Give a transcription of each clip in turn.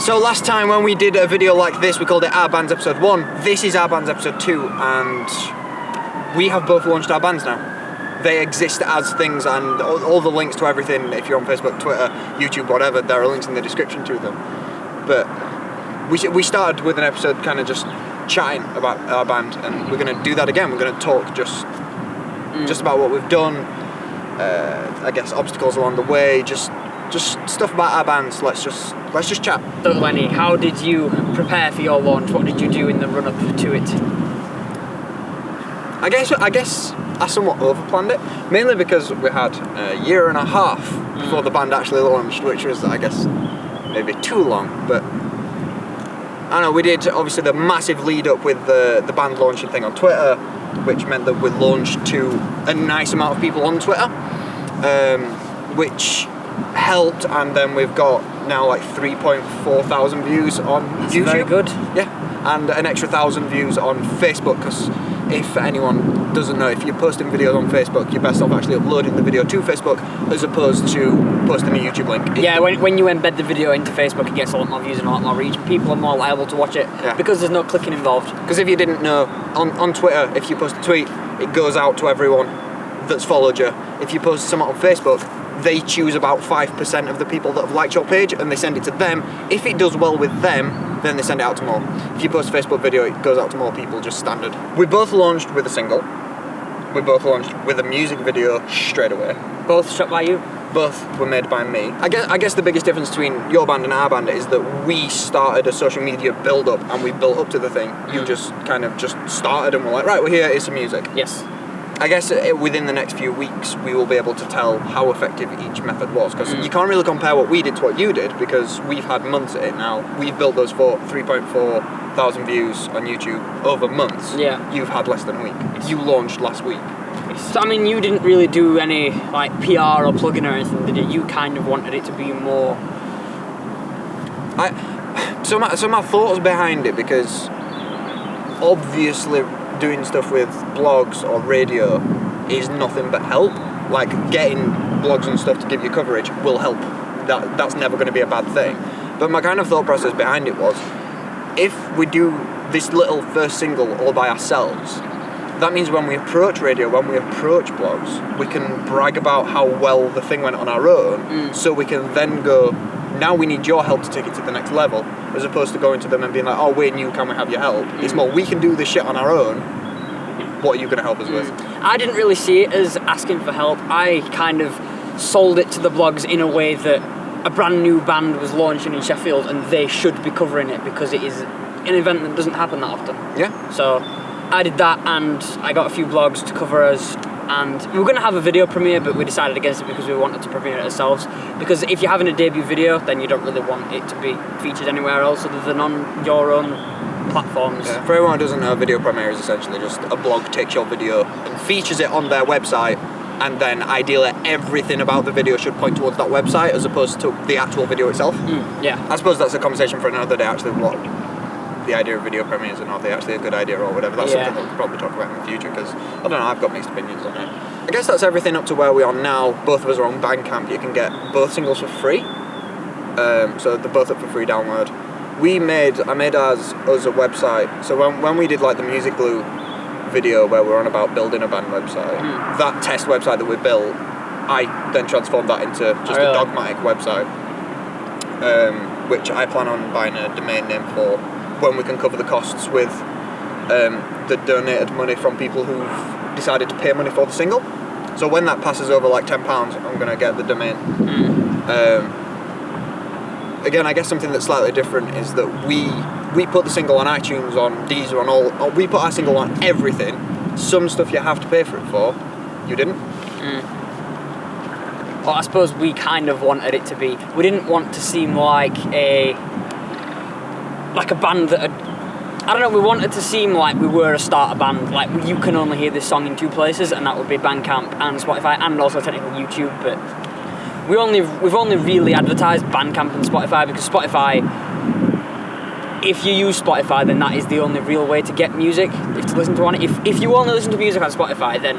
So last time when we did a video like this, we called it Our Bands Episode 1. This is Our Bands Episode 2, and we have both launched our bands now. They exist as things, and all the links to everything, if you're on Facebook, Twitter, YouTube, whatever, there are links in the description to them. But we started with an episode kind of just chatting about our band, and we're going to do that again. We're going to talk just about what we've done, I guess obstacles along the way, just stuff about our bands. Let's just chat. So Lenny, how did you prepare for your launch? What did you do in the run-up to it? I guess I somewhat overplanned it, mainly because we had a year and a half before the band actually launched, which was, I guess, maybe too long. But I don't know, we did obviously the massive lead up with the band launching thing on Twitter, which meant that we launched to a nice amount of people on Twitter, which helped, and then we've got now like 3.4 thousand views on YouTube. Very good. Yeah, and an extra 1,000 views on Facebook, because if anyone doesn't know, if you're posting videos on Facebook, you're best off actually uploading the video to Facebook as opposed to posting a YouTube link. Yeah, when you embed the video into Facebook, it gets a lot more views and a lot more reach. People are more liable to watch it because there's no clicking involved. Because if you didn't know, on Twitter, if you post a tweet, it goes out to everyone that's followed you. If you post something on Facebook, they choose about 5% of the people that have liked your page and they send it to them. If it does well with them, then they send it out to more. If you post a Facebook video, it goes out to more people, just standard. We both launched with a single. We both launched with a music video straight away. Both shot by you? Both were made by me. I guess the biggest difference between your band and our band is that we started a social media build-up and we built up to the thing. You just kind of just started and were like, right, we're here, here's some music. Yes. I guess within the next few weeks we will be able to tell how effective each method was, because you can't really compare what we did to what you did, because we've had months at it now. We've built those 3.4 thousand views on YouTube over months. Yeah. You've had less than a week. You launched last week. So, I mean, you didn't really do any like PR or plugging or anything, did you? You kind of wanted it to be more... So my thoughts behind it, because obviously doing stuff with blogs or radio is nothing but help. Like, getting blogs and stuff to give you coverage will help. That's never going to be a bad thing. But my kind of thought process behind it was, if we do this little first single all by ourselves, that means when we approach radio, when we approach blogs, we can brag about how well the thing went on our own, so we can then go, now we need your help to take it to the next level, as opposed to going to them and being like, oh, we're new, can we have your help? It's more, we can do this shit on our own, what are you going to help us with? I didn't really see it as asking for help. I kind of sold it to the blogs in a way that a brand new band was launching in Sheffield and they should be covering it, because it is an event that doesn't happen that often. Yeah. So I did that, and I got a few blogs to cover us, and we were going to have a video premiere, but we decided against it because we wanted to premiere it ourselves. Because if you're having a debut video, then you don't really want it to be featured anywhere else other than on your own platforms. Yeah. For everyone who doesn't know, video premiere is essentially just a blog takes your video and features it on their website, and then ideally everything about the video should point towards that website as opposed to the actual video itself. Yeah. I suppose that's a conversation for another day, actually, what the idea of video premieres and are they actually a good idea or whatever. That's something that we'll probably talk about in the future, because I don't know, I've got mixed opinions on it. I guess that's everything up to where we are now. Both of us are on Bandcamp. You can get both singles for free, so they're both up for free download. I made us a website, so when we did like the Music Glue video where we're on about building a band website, that test website that we built, I then transformed that into just a Dogmatic website, which I plan on buying a domain name for when we can cover the costs with the donated money from people who've decided to pay money for the single. So when that passes over like £10, I'm going to get the domain. Again, I guess something that's slightly different is that we put the single on iTunes, on Deezer, on we put our single on everything. Some stuff you have to pay for it for, you didn't. Well, I suppose we kind of wanted it to be. We didn't want to seem like a band that I don't know, we wanted to seem like we were a starter band, like you can only hear this song in two places, and that would be Bandcamp and Spotify, and also technically YouTube, but we've only really advertised Bandcamp and Spotify because Spotify, if you use Spotify, then that is the only real way to get music, to listen to on it. If you only listen to music on Spotify, then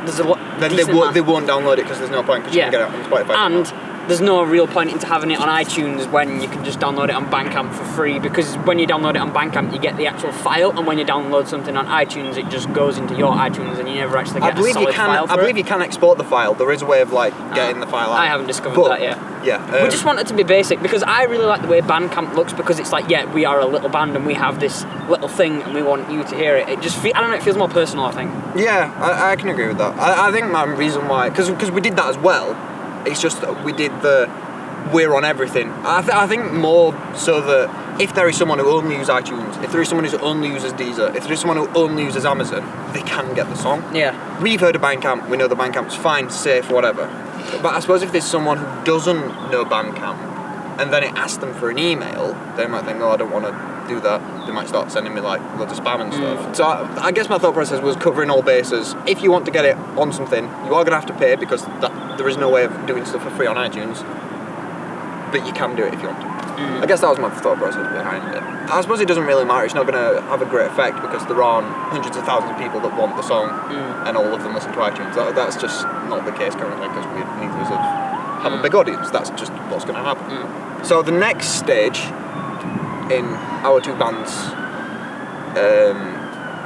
there's a lot. Then they won't download it because there's no point, because you can get it on Spotify. And there's no real point into having it on iTunes when you can just download it on Bandcamp for free, because when you download it on Bandcamp you get the actual file, and when you download something on iTunes it just goes into your iTunes and you never actually get a solid file for I believe you can export the file. There is a way of like getting the file out. I haven't discovered that yet. Yeah. We just want it to be basic, because I really like the way Bandcamp looks, because it's like, yeah, we are a little band and we have this little thing and we want you to hear it. It just I don't know, it feels more personal, I think. Yeah, I can agree with that. I think my reason why, because we did that as well, it's just that we did we're on everything. I think more so that if there is someone who only uses iTunes, if there is someone who only uses Deezer, if there is someone who only uses Amazon, they can get the song. Yeah. We've heard of Bandcamp, we know the Bandcamp's fine, safe, whatever. But I suppose if there's someone who doesn't know Bandcamp, and then it asks them for an email, they might think, oh, I don't want to do that. They might start sending me like loads of spam and stuff. So I guess my thought process was covering all bases. If you want to get it on something, you are going to have to pay, because there is no way of doing stuff for free on iTunes. But you can do it if you want to. I guess that was my thought process behind it. I suppose it doesn't really matter. It's not going to have a great effect, because there aren't hundreds of thousands of people that want the song and all of them listen to iTunes. That's just not the case currently, because neither of us have a big audience. That's just what's going to happen. So the next stage in our two bands'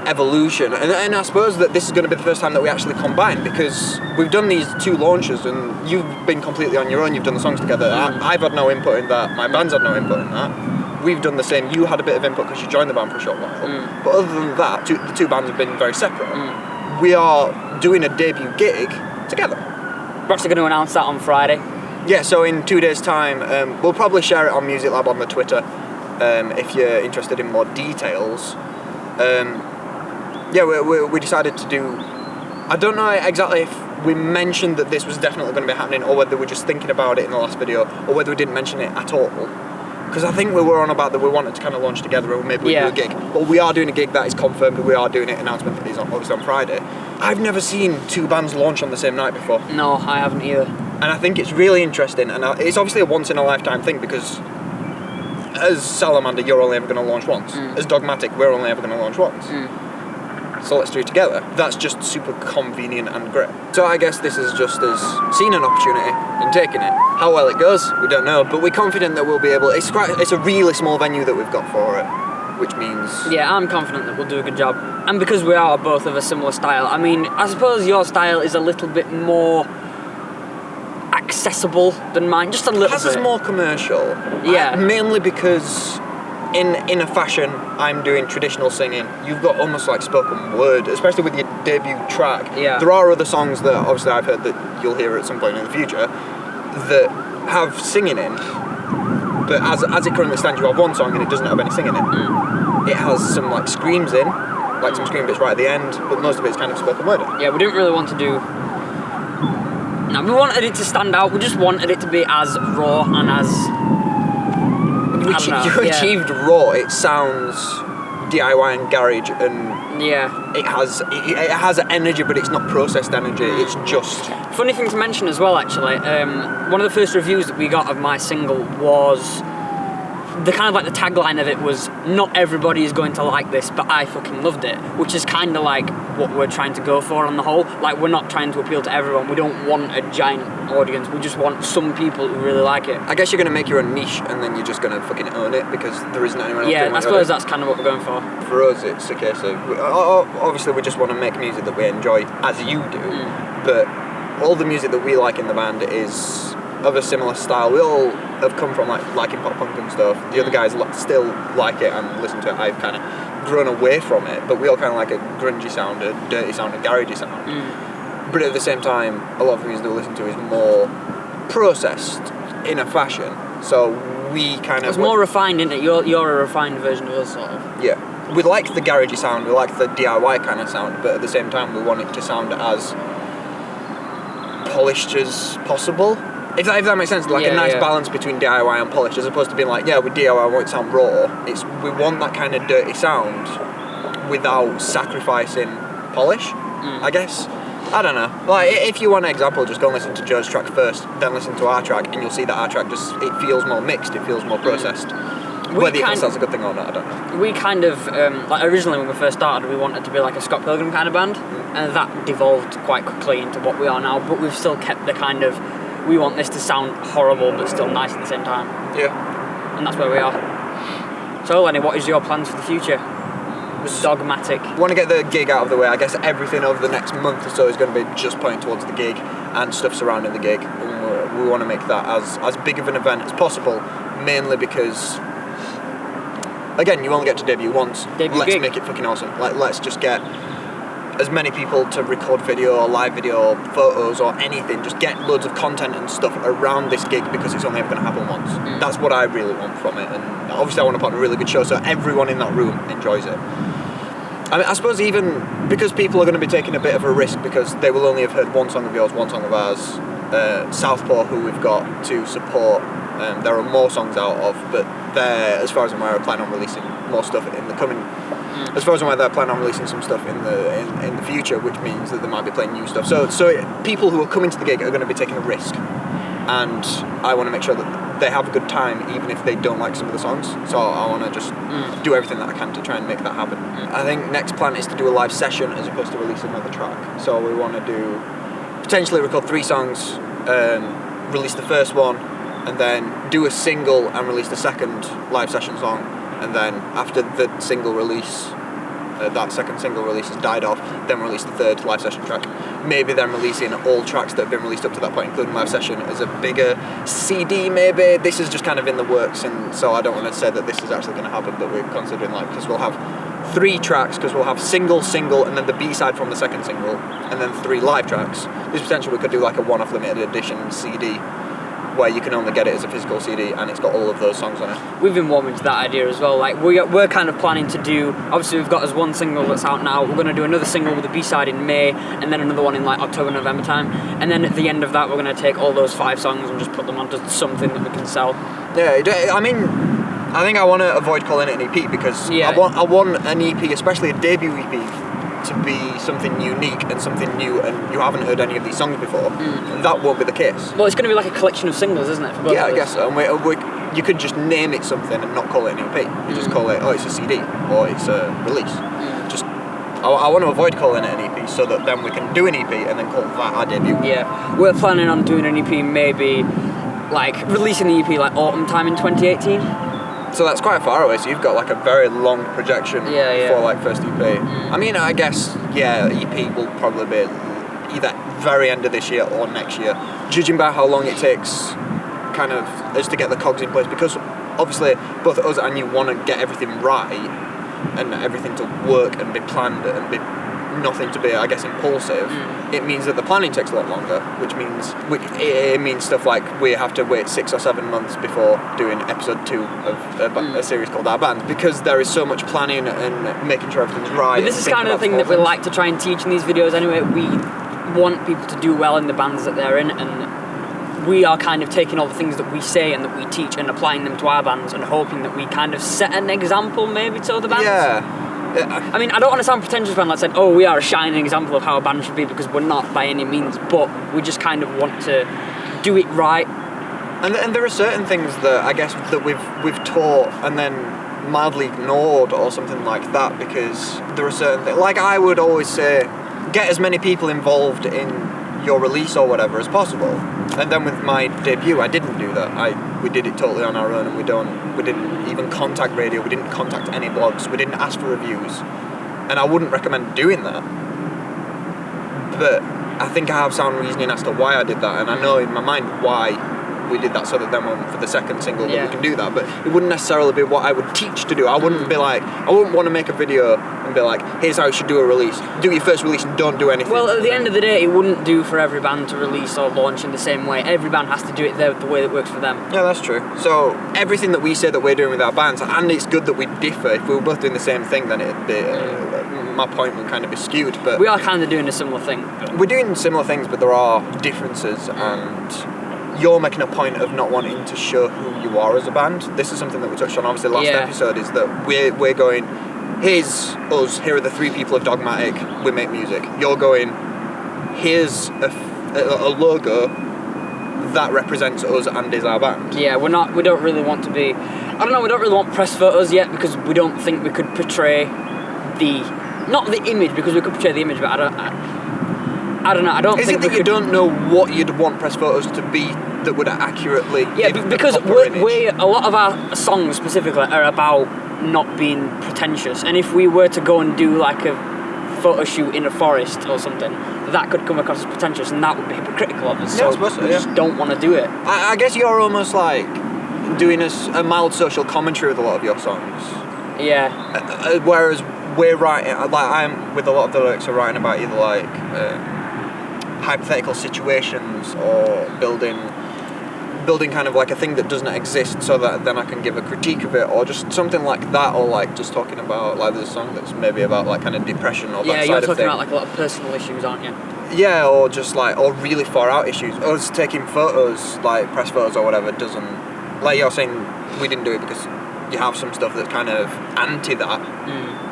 evolution, and I suppose that this is going to be the first time that we actually combine, because we've done these two launches and you've been completely on your own, you've done the songs together. I've had no input in that, my band's had no input in that. We've done the same. You had a bit of input because you joined the band for a short while, but other than that, the two bands have been very separate. We are doing a debut gig together. We're actually going to announce that on Friday. Yeah, so in 2 days' time, we'll probably share it on Music Lab on the Twitter if you're interested in more details. We decided to do... I don't know exactly if we mentioned that this was definitely going to be happening, or whether we're just thinking about it in the last video, or whether we didn't mention it at all. Because I think we were on about that we wanted to kind of launch together, or maybe we do a gig. But we are doing a gig that is confirmed, and we are doing it. Announcement is obviously on Friday. I've never seen two bands launch on the same night before. No, I haven't either. And I think it's really interesting, and it's obviously a once-in-a-lifetime thing, because as Salamander, you're only ever going to launch once. As Dogmatic, we're only ever going to launch once. So let's do it together. That's just super convenient and great. So I guess this is just us seeing an opportunity and taking it. How well it goes, we don't know, but we're confident that we'll be able... It's a really small venue that we've got for it, which means... Yeah, I'm confident that we'll do a good job. And because we are both of a similar style, I mean, I suppose your style is a little bit more accessible than mine, just a little bit. Hers is more commercial. Yeah. Mainly because in a fashion, I'm doing traditional singing. You've got almost like spoken word, especially with your debut track. Yeah. There are other songs that obviously I've heard that you'll hear at some point in the future that have singing in, but as it currently stands, you have one song and it doesn't have any singing in. It has some like screams in, like some scream bits right at the end, but most of it's kind of spoken word. Yeah, we didn't really want to do... No, we wanted it to stand out. We just wanted it to be as raw and as... You achieved raw. It sounds DIY and garage, and it has energy, but it's not processed energy. It's just... Funny thing to mention as well, actually, one of the first reviews that we got of my single was... The kind of like the tagline of it was, not everybody is going to like this, but I fucking loved it, which is kind of like what we're trying to go for on the whole. Like, we're not trying to appeal to everyone. We don't want a giant audience. We just want some people who really like it. I guess you're going to make your own niche, and then you're just going to fucking own it, because there isn't anyone else doing Yeah, I suppose that's kind of what we're going for. For us, it's a case of... Obviously, we just want to make music that we enjoy, as you do, but all the music that we like in the band is... of a similar style. We all have come from liking pop punk and stuff. The other guys still like it and listen to it. I've kind of grown away from it, but we all kind of like a grungy sound, a dirty sound, a garagey sound. But at the same time, a lot of the music that we listen to is more processed in a fashion. So we kind of... It's more refined, isn't it? You're a refined version of us, sort of. Yeah. We like the garagey sound, we like the DIY kind of sound, but at the same time we want it to sound as polished as possible. If that makes sense, like a nice balance between DIY and polished, as opposed to being like, yeah, with DIY we want it to sound raw. We want that kind of dirty sound without sacrificing polish, I guess. I don't know. Like, if you want an example, just go and listen to Joe's track first, then listen to our track, and you'll see that our track it feels more mixed, it feels more processed. Whether that's a good thing or not, I don't know. We kind of, like originally when we first started, we wanted to be like a Scott Pilgrim kind of band, and that devolved quite quickly into what we are now, but we've still kept the kind of we want this to sound horrible but still nice at the same time. Yeah. And that's where we are. So Lenny, what is your plans for the future with Dogmatic? Want to get the gig out of the way. I guess everything over the next month or so is going to be just pointing towards the gig and stuff surrounding the gig. And we want to make that as big of an event as possible, mainly because, again, you only get to debut once. Let's gig. Make it fucking awesome. Like, let's just get as many people to record video or live video or photos or anything. Just get loads of content and stuff around this gig because it's only ever going to happen once. That's what I really want from it. And obviously I want to put on a really good show so everyone in that room enjoys it. I mean, I suppose even because people are going to be taking a bit of a risk because they will only have heard one song of yours, one song of ours. Southpaw, who we've got to support, there are more songs out of, but they're, as far as I'm aware, are planning on releasing more stuff in the coming. As far as I'm aware, they're planning on releasing some stuff in the future, which means that they might be playing new stuff. So people who are coming to the gig are going to be taking a risk, and I want to make sure that they have a good time, even if they don't like some of the songs. So I want to just do everything that I can to try and make that happen. I think next plan is to do a live session as opposed to release another track. So we want to potentially record 3 songs, release the first one, and then do a single and release the second live session song. And then after the single release, that second single release has died off, then release the third live session track. Maybe then releasing all tracks that have been released up to that point, including live session, as a bigger CD maybe. This is just kind of in the works, and so I don't want to say that this is actually going to happen, but we're considering, like, because we'll have 3 tracks, because we'll have single, and then the B-side from the second single, and then 3 live tracks. There's potential we could do like a one-off limited edition CD, where you can only get it as a physical CD and it's got all of those songs on it. We've been warming to that idea as well. Like we're kind of planning to do, obviously we've got us one single that's out now, we're going to do another single with a B-side in May, and then another one in like October, November time, and then at the end of that we're going to take all those 5 songs and just put them onto something that we can sell. Yeah, I mean, I think I want to avoid calling it an EP because I want an EP, especially a debut EP, to be something unique and something new, and you haven't heard any of these songs before. That won't be the case. Well, it's going to be like a collection of singles, isn't it? For both yeah, of us? I guess so. And you could just name it something and not call it an EP. You just call it, oh, it's a CD, or it's a release. I want to avoid calling it an EP so that then we can do an EP and then call that our debut. Yeah, we're planning on doing an EP, maybe like releasing the EP like autumn time in 2018. So that's quite far away, so you've got like a very long projection for like first EP. I mean, I guess, EP will probably be either very end of this year or next year, judging by how long it takes kind of us to get the cogs in place, because obviously both us and you want to get everything right and everything to work and be planned and be nothing to be, I guess, impulsive. It means that the planning takes a lot longer, which means it means stuff like we have to wait 6 or 7 months before doing episode 2 of a series called Our Band, because there is so much planning and making sure everything's right. But this is kind of the thing that we like to try and teach in these videos anyway. We want people to do well in the bands that they're in, and we are kind of taking all the things that we say and that we teach and applying them to our bands and hoping that we kind of set an example maybe to other bands. Yeah. I mean, I don't want to sound pretentious when I said, oh, we are a shining example of how a band should be, because we're not by any means, but we just kind of want to do it right. And there are certain things that I guess that we've taught and then mildly ignored or something like that, because there are certain things, like I would always say, get as many people involved in your release or whatever as possible. And then with my debut, I didn't do that. We did it totally on our own, and we didn't even contact radio, we didn't contact any blogs, we didn't ask for reviews. And I wouldn't recommend doing that. But I think I have sound reasoning as to why I did that, and I know in my mind why we did that, so that then for the second single that we can do that. But it wouldn't necessarily be what I would teach to do. I wouldn't be like, I wouldn't want to make a video and be like, here's how you should do a release. Do your first release and don't do anything. Well, at the end of the day, it wouldn't do for every band to release or launch in the same way. Every band has to do it the way that works for them. Yeah, that's true. So everything that we say that we're doing with our bands, and it's good that we differ. If we were both doing the same thing, then it'd be my point would kind of be skewed. But we are kind of doing a similar thing. We're doing similar things, but there are differences, and you're making a point of not wanting to show who you are as a band. This is something that we touched on obviously last episode, is that we're going, here's us, here are the 3 people of Dogmatic, we make music. You're going, here's a logo that represents us and is our band. Yeah, we don't really want to be, we don't really want press photos yet, because we don't think we could portray not the image, because we could portray the image, but I don't know. I don't Is think it that you don't know what you'd want press photos to be that would accurately give because the proper image? a lot of our songs specifically are about not being pretentious, and if we were to go and do like a photo shoot in a forest or something, that could come across as pretentious, and that would be hypocritical of us. Yeah, I So suppose so, we just don't want to do it. I guess you're almost like doing a mild social commentary with a lot of your songs. Yeah. Whereas we're writing, like I'm with a lot of the lyrics are writing about either like hypothetical situations or building kind of like a thing that doesn't exist, so that then I can give a critique of it, or just something like that, or like just talking about like there's a song that's maybe about like kind of depression or that Yeah, side you're of talking thing. about like a lot of personal issues, aren't you? Yeah, or just like, or really far out issues. Us taking photos, like press photos or whatever, doesn't, like you're saying, we didn't do it because you have some stuff that's kind of anti that.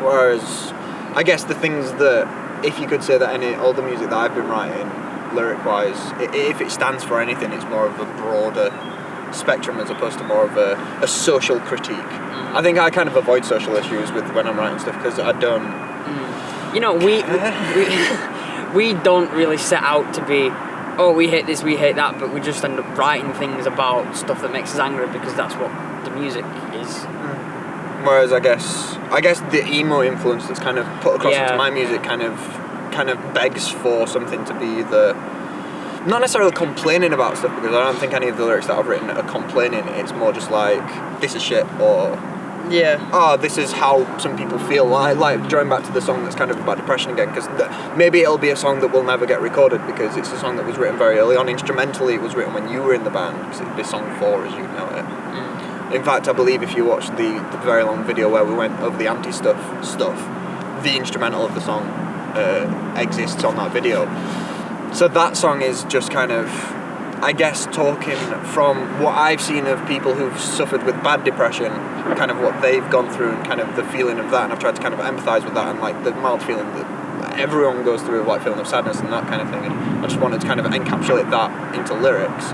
Whereas, I guess the things that, if you could say that all the music that I've been writing, lyric-wise, if it stands for anything, it's more of a broader spectrum as opposed to more of a social critique. I think I kind of avoid social issues with when I'm writing stuff because I don't. You know, we don't really set out to be, oh, we hate this, we hate that, but we just end up writing things about stuff that makes us angry because that's what the music is. Whereas I guess the emo influence that's kind of put across into my music kind of begs for something to be not necessarily complaining about stuff, because I don't think any of the lyrics that I've written are complaining. It's more just like, this is shit, or this is how some people feel. Like drawing back to the song that's kind of about depression again, because maybe it'll be a song that will never get recorded because it's a song that was written very early on. Instrumentally, it was written when you were in the band, because it'd be song 4 as you know it. In fact, I believe if you watch the very long video where we went over the anti-stuff, the instrumental of the song exists on that video. So that song is just kind of, I guess, talking from what I've seen of people who've suffered with bad depression, kind of what they've gone through and kind of the feeling of that, and I've tried to kind of empathise with that and like the mild feeling that everyone goes through, like feeling of sadness and that kind of thing, and I just wanted to kind of encapsulate that into lyrics.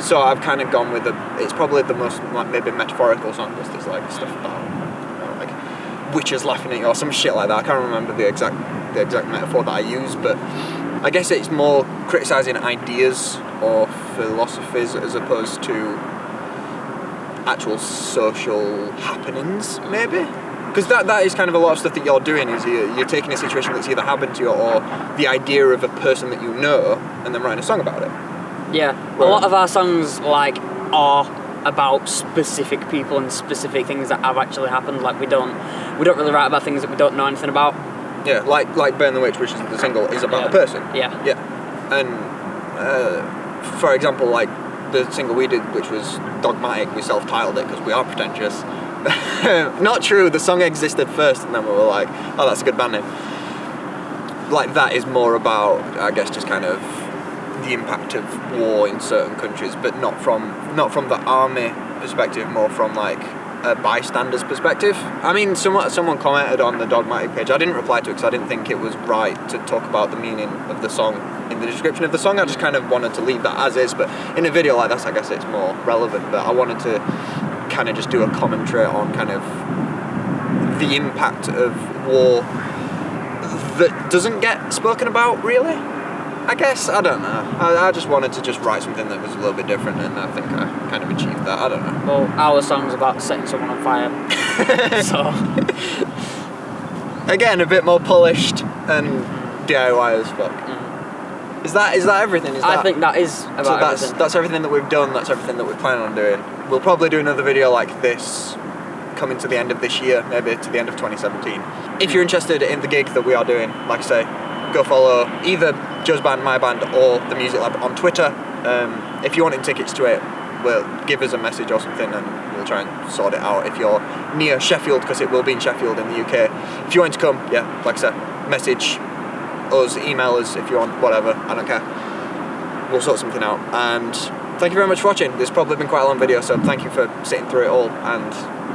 So I've kind of gone with it's probably the most like maybe metaphorical song, because there's like stuff about like witches laughing at you or some shit like that. I can't remember the exact metaphor that I use, but I guess it's more criticising ideas or philosophies as opposed to actual social happenings, maybe. Because that is kind of a lot of stuff that you're doing, is you're taking a situation that's either happened to you or the idea of a person that you know and then writing a song about it. Yeah, a lot of our songs like are about specific people and specific things that have actually happened. Like we don't really write about things that we don't know anything about. Yeah, like Burn the Witch, which is the single, is about a person. Yeah. And for example, like the single we did, which was Dogmatic, we self-titled it because we are pretentious. Not true, the song existed first and then we were like, oh, that's a good band name. Like that is more about, I guess, just kind of the impact of war in certain countries, but not from the army perspective, more from like a bystander's perspective. I mean, someone commented on the Dogmatic page. I didn't reply to it because I didn't think it was right to talk about the meaning of the song in the description of the song. I just kind of wanted to leave that as is, but in a video like this, I guess it's more relevant. But I wanted to kind of just do a commentary on kind of the impact of war that doesn't get spoken about, really. I guess, I don't know. I just wanted to just write something that was a little bit different, and I think I kind of achieved that. I don't know. Well, our song's about setting someone on fire. So again, a bit more polished and DIY as fuck. Is that everything? I think that is about everything. That's everything that we've done. That's everything that we're planning on doing. We'll probably do another video like this coming to the end of this year, maybe to the end of 2017. If you're interested in the gig that we are doing, like I say, go follow either Joe's band, my band, or the Music Lab on Twitter. If you're wanting tickets to it, give us a message or something and we'll try and sort it out. If you're near Sheffield, because it will be in Sheffield in the UK, if you want to come, yeah, like I said, message us, email us if you want, whatever, I don't care. We'll sort something out. And thank you very much for watching. This probably been quite a long video, so thank you for sitting through it all and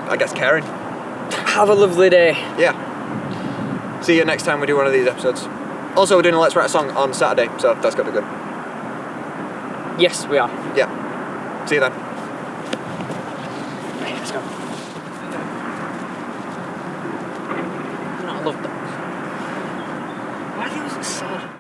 I guess caring. Have a lovely day. Yeah. See you next time we do one of these episodes. Also, we're doing a Let's Write a Song on Saturday, so that's got to be good. Yes, we are. Yeah. See you then. Right, let's go.